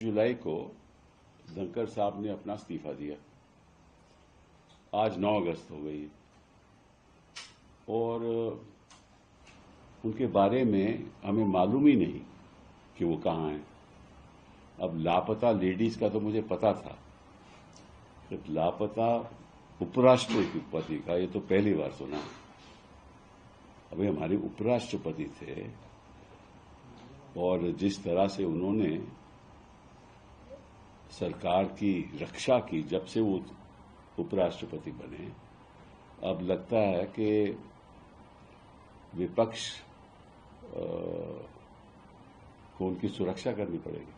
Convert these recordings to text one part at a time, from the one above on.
जुलाई को धनखड़ साहब ने अपना इस्तीफा दिया। आज 9 अगस्त हो गई और उनके बारे में हमें मालूम ही नहीं कि वो कहाँ हैं। अब लापता लेडीज का तो मुझे पता था, लापता उपराष्ट्रपति का ये तो पहली बार सुना। अभी हमारे उपराष्ट्रपति थे और जिस तरह से उन्होंने सरकार की रक्षा की जब से वो उपराष्ट्रपति बने, अब लगता है कि विपक्ष को उनकी सुरक्षा करनी पड़ेगी।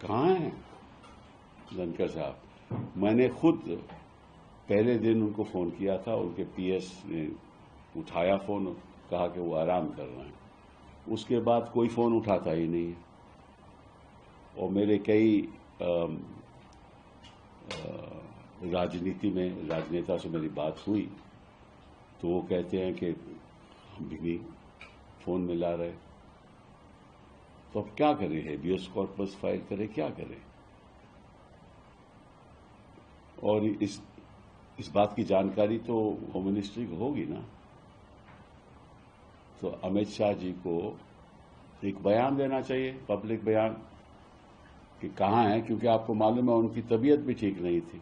कहाँ हैं धनखड़ साहब? मैंने खुद पहले दिन उनको फोन किया था, उनके पीएस ने उठाया फोन, कहा कि वो आराम कर रहे हैं। उसके बाद कोई फोन उठाता ही नहीं है। और मेरे कई राजनीति में राजनेता से मेरी बात हुई तो वो कहते हैं कि हम भी नहीं फोन मिला रहे। तो अब क्या करें? हेबियस कॉर्पस फाइल करें, क्या करें? और इस बात की जानकारी तो होम मिनिस्ट्री को होगी ना। तो अमित शाह जी को एक बयान देना चाहिए, पब्लिक बयान, कि कहाँ है, क्योंकि आपको मालूम है उनकी तबीयत भी ठीक नहीं थी।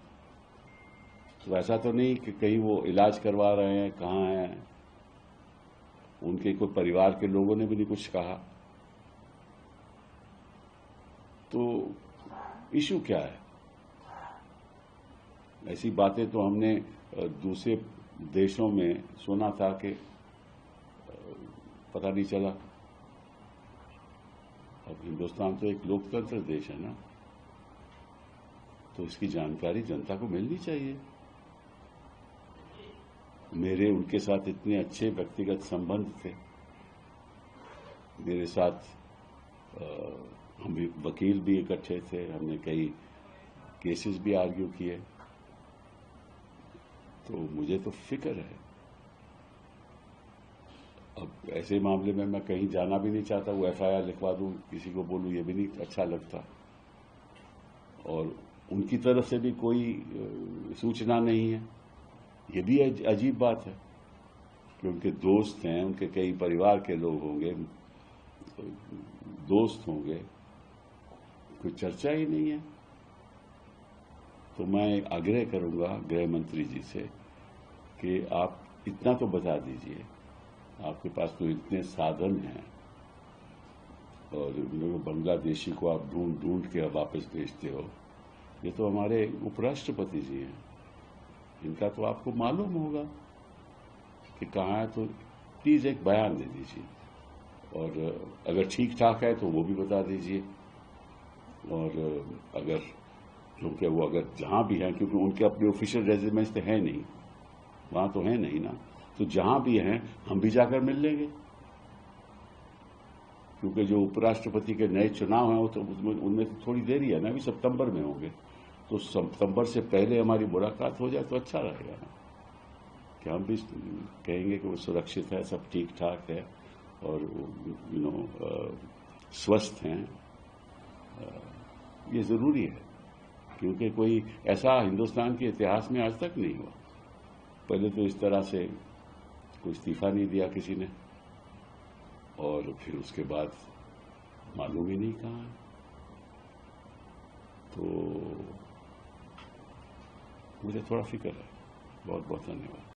तो ऐसा तो नहीं कि कहीं वो इलाज करवा रहे हैं, कहाँ हैं। उनके कोई परिवार के लोगों ने भी नहीं कुछ कहा। तो इश्यू क्या है? ऐसी बातें तो हमने दूसरे देशों में सुना था कि पता नहीं चला। अब हिंदुस्तान तो एक लोकतंत्र देश है ना, तो इसकी जानकारी जनता को मिलनी चाहिए। मेरे उनके साथ इतने अच्छे व्यक्तिगत संबंध थे। मेरे साथ हम भी वकील भी इकट्ठे थे, हमने कई केसेस भी आर्ग्यू किए। तो मुझे तो फिक्र है। अब ऐसे मामले में मैं कहीं जाना भी नहीं चाहता। वो एफआईआर लिखवा दूं, किसी को बोलूं, ये भी नहीं अच्छा लगता। और उनकी तरफ से भी कोई सूचना नहीं है। ये भी अजीब बात है कि उनके दोस्त हैं, उनके कई परिवार के लोग होंगे, दोस्त होंगे, कोई चर्चा ही नहीं है। तो मैं आग्रह करूंगा गृह मंत्री जी से कि आप इतना तो बता दीजिए, आपके पास तो इतने साधन हैं और बांग्लादेशी को आप ढूंढ ढूंढ के वापस भेजते हो। ये तो हमारे उपराष्ट्रपति जी हैं, इनका तो आपको मालूम होगा कि कहाँ है। तो प्लीज एक बयान दे दीजिए और अगर ठीक ठाक है तो वो भी बता दीजिए। और अगर क्योंकि वो अगर जहां भी हैं, क्योंकि उनके अपने ऑफिशियल रेजिडेंस तो है नहीं, वहां तो है नहीं ना, तो जहां भी हैं हम भी जाकर मिल लेंगे। क्योंकि जो उपराष्ट्रपति के नए चुनाव हैं वो तो उनमें तो थोड़ी देरी है ना, अभी सितंबर में होंगे। तो सितंबर से पहले हमारी मुलाकात हो जाए तो अच्छा रहेगा ना, कि हम भी कहेंगे कि वो सुरक्षित है, सब ठीक ठाक है और स्वस्थ हैं। ये जरूरी है, क्योंकि कोई ऐसा हिंदुस्तान के इतिहास में आज तक नहीं हुआ। पहले तो इस तरह से कोई इस्तीफा नहीं दिया किसी ने, और फिर उसके बाद मालूम ही नहीं कहाँ है। तो मुझे थोड़ा फिक्र है। बहुत बहुत धन्यवाद।